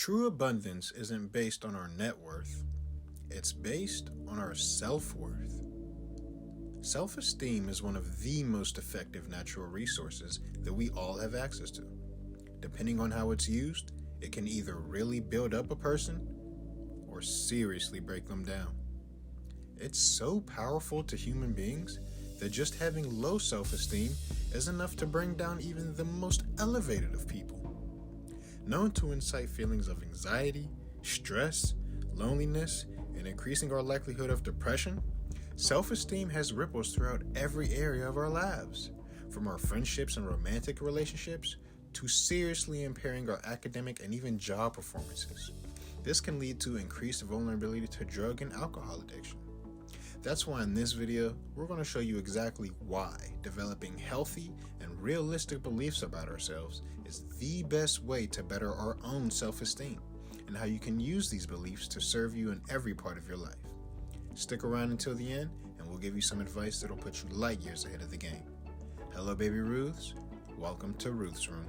True abundance isn't based on our net worth, it's based on our self-worth. Self-esteem is one of the most effective natural resources that we all have access to. Depending on how it's used, it can either really build up a person or seriously break them down. It's so powerful to human beings that just having low self-esteem is enough to bring down even the most elevated of people. Known to incite feelings of anxiety, stress, loneliness, and increasing our likelihood of depression, self-esteem has ripples throughout every area of our lives, from our friendships and romantic relationships to seriously impairing our academic and even job performances. This can lead to increased vulnerability to drug and alcohol addiction. That's why in this video, we're going to show you exactly why developing healthy and realistic beliefs about ourselves is the best way to better our own self-esteem, and how you can use these beliefs to serve you in every part of your life. Stick around until the end, and we'll give you some advice that'll put you light years ahead of the game. Hello, baby Ruths. Welcome to Ruth's Room.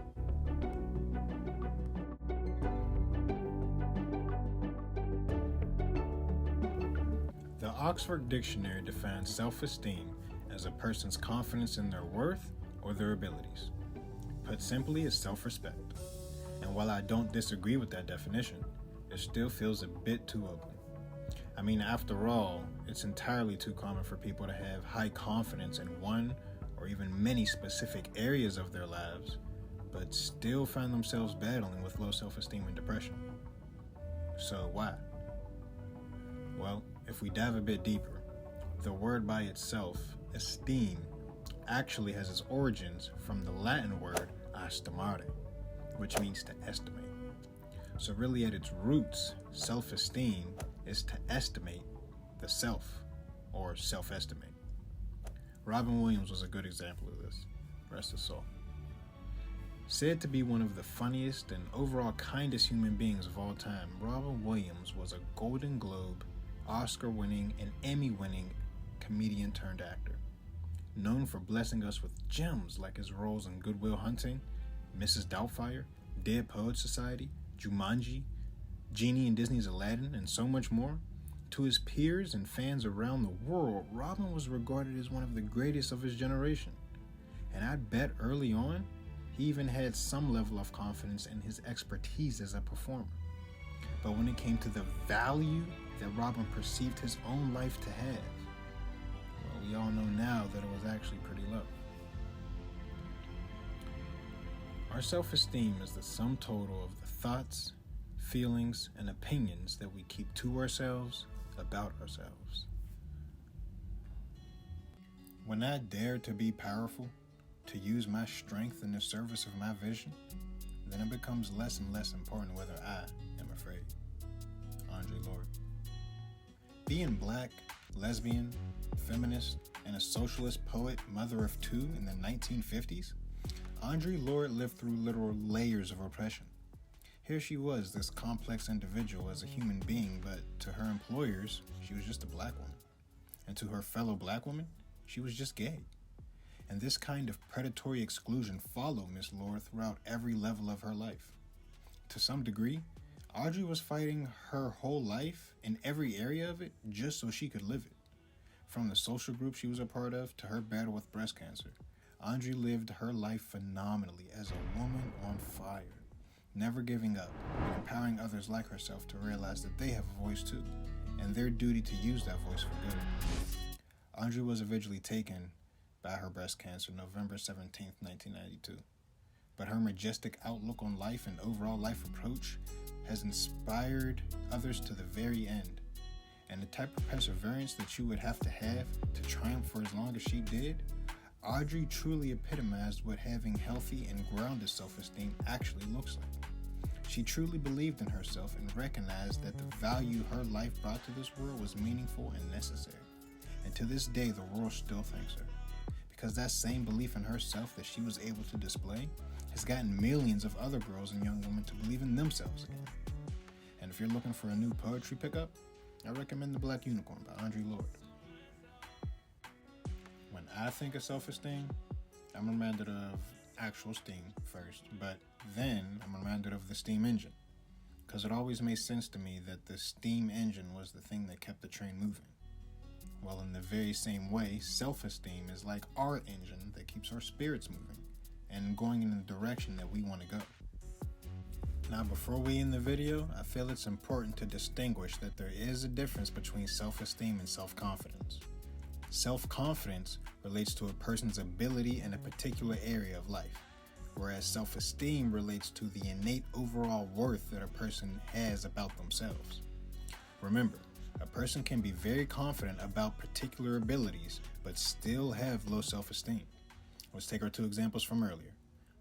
The Oxford Dictionary defines self-esteem as a person's confidence in their worth or their abilities. Put simply, it's self-respect. And while I don't disagree with that definition, it still feels a bit too open. I mean, after all, it's entirely too common for people to have high confidence in one or even many specific areas of their lives, but still find themselves battling with low self-esteem and depression. So why? Well, if we dive a bit deeper, the word by itself, esteem, actually has its origins from the Latin word estimare, which means to estimate. So really at its roots, self-esteem is to estimate the self, or self-estimate. Robin Williams was a good example of this, rest his soul. Said to be one of the funniest and overall kindest human beings of all time, Robin Williams was a Golden Globe, Oscar-winning, and Emmy-winning comedian turned actor, known for blessing us with gems like his roles in Good Will Hunting, Mrs. Doubtfire, Dead Poets Society, Jumanji, Genie in Disney's Aladdin, and so much more. To his peers and fans around the world, Robin was regarded as one of the greatest of his generation. And I bet early on, he even had some level of confidence in his expertise as a performer. But when it came to the value that Robin perceived his own life to have, well, we all know now that it was actually pretty low. Our self-esteem is the sum total of the thoughts, feelings, and opinions that we keep to ourselves about ourselves. When I dare to be powerful, to use my strength in the service of my vision, then it becomes less and less important whether I am afraid. Andre Lord. Being black, lesbian, feminist, and a socialist poet, mother of two in the 1950s, Andre Lorde lived through literal layers of oppression. Here she was, this complex individual as a human being, but to her employers, she was just a black woman. And to her fellow black women, she was just gay. And this kind of predatory exclusion followed Miss Lorde throughout every level of her life. To some degree, Audrey was fighting her whole life in every area of it just so she could live it. From the social group she was a part of to her battle with breast cancer, Audrey lived her life phenomenally as a woman on fire, never giving up and empowering others like herself to realize that they have a voice too, and their duty to use that voice for good. Audrey was eventually taken by her breast cancer November 17, 1992. But her majestic outlook on life and overall life approach has inspired others to the very end. And the type of perseverance that you would have to triumph for as long as she did, Audrey truly epitomized what having healthy and grounded self-esteem actually looks like. She truly believed in herself and recognized that the value her life brought to this world was meaningful and necessary. And to this day, the world still thanks her, because that same belief in herself that she was able to display has gotten millions of other girls and young women to believe in themselves again. And if you're looking for a new poetry pickup, I recommend The Black Unicorn by Andre Lorde. When I think of self-esteem, I'm reminded of actual steam first, but then I'm reminded of the steam engine. because it always made sense to me that the steam engine was the thing that kept the train moving. Well, in the very same way, self-esteem is like our engine that keeps our spirits moving and going in the direction that we want to go. Now, before we end the video, I feel it's important to distinguish that there is a difference between self-esteem and self-confidence. Self-confidence relates to a person's ability in a particular area of life, whereas self-esteem relates to the innate overall worth that a person has about themselves. Remember, a person can be very confident about particular abilities, but still have low self-esteem. Let's take our two examples from earlier.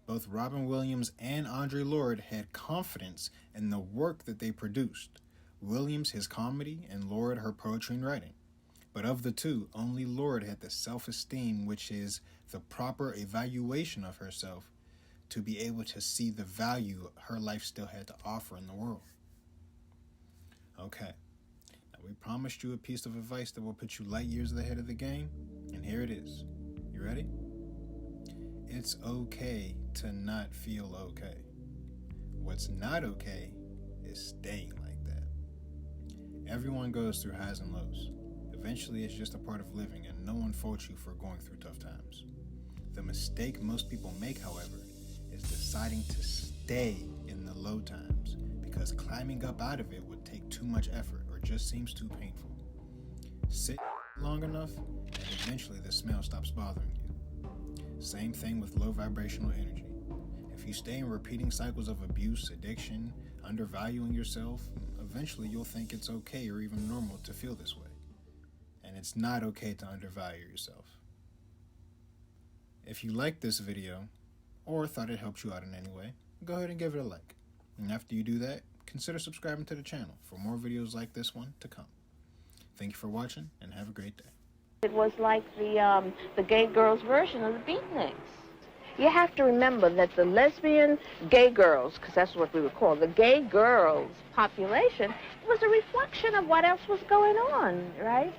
Both Robin Williams and Audre Lorde had confidence in the work that they produced. Williams, his comedy, and Lorde, her poetry and writing. But of the two, only Lorde had the self-esteem, which is the proper evaluation of herself, to be able to see the value her life still had to offer in the world. Okay, now we promised you a piece of advice that will put you light years ahead of the game, and here it is. You ready? It's okay to not feel okay. What's not okay is staying like that. Everyone goes through highs and lows. Eventually, it's just a part of living, and no one faults you for going through tough times. The mistake most people make, however, is deciding to stay in the low times because climbing up out of it would take too much effort or just seems too painful. Sit long enough, and eventually the smell stops bothering you. Same thing with low vibrational energy. If you stay in repeating cycles of abuse, addiction, undervaluing yourself, eventually you'll think it's okay or even normal to feel this way. And it's not okay to undervalue yourself. If you liked this video, or thought it helped you out in any way, go ahead and give it a like. And after you do that, consider subscribing to the channel for more videos like this one to come. Thank you for watching, and have a great day. It was like the gay girls' version of the beatniks. You have to remember that the lesbian gay girls, because that's what we would call the gay girls population, was a reflection of what else was going on, right?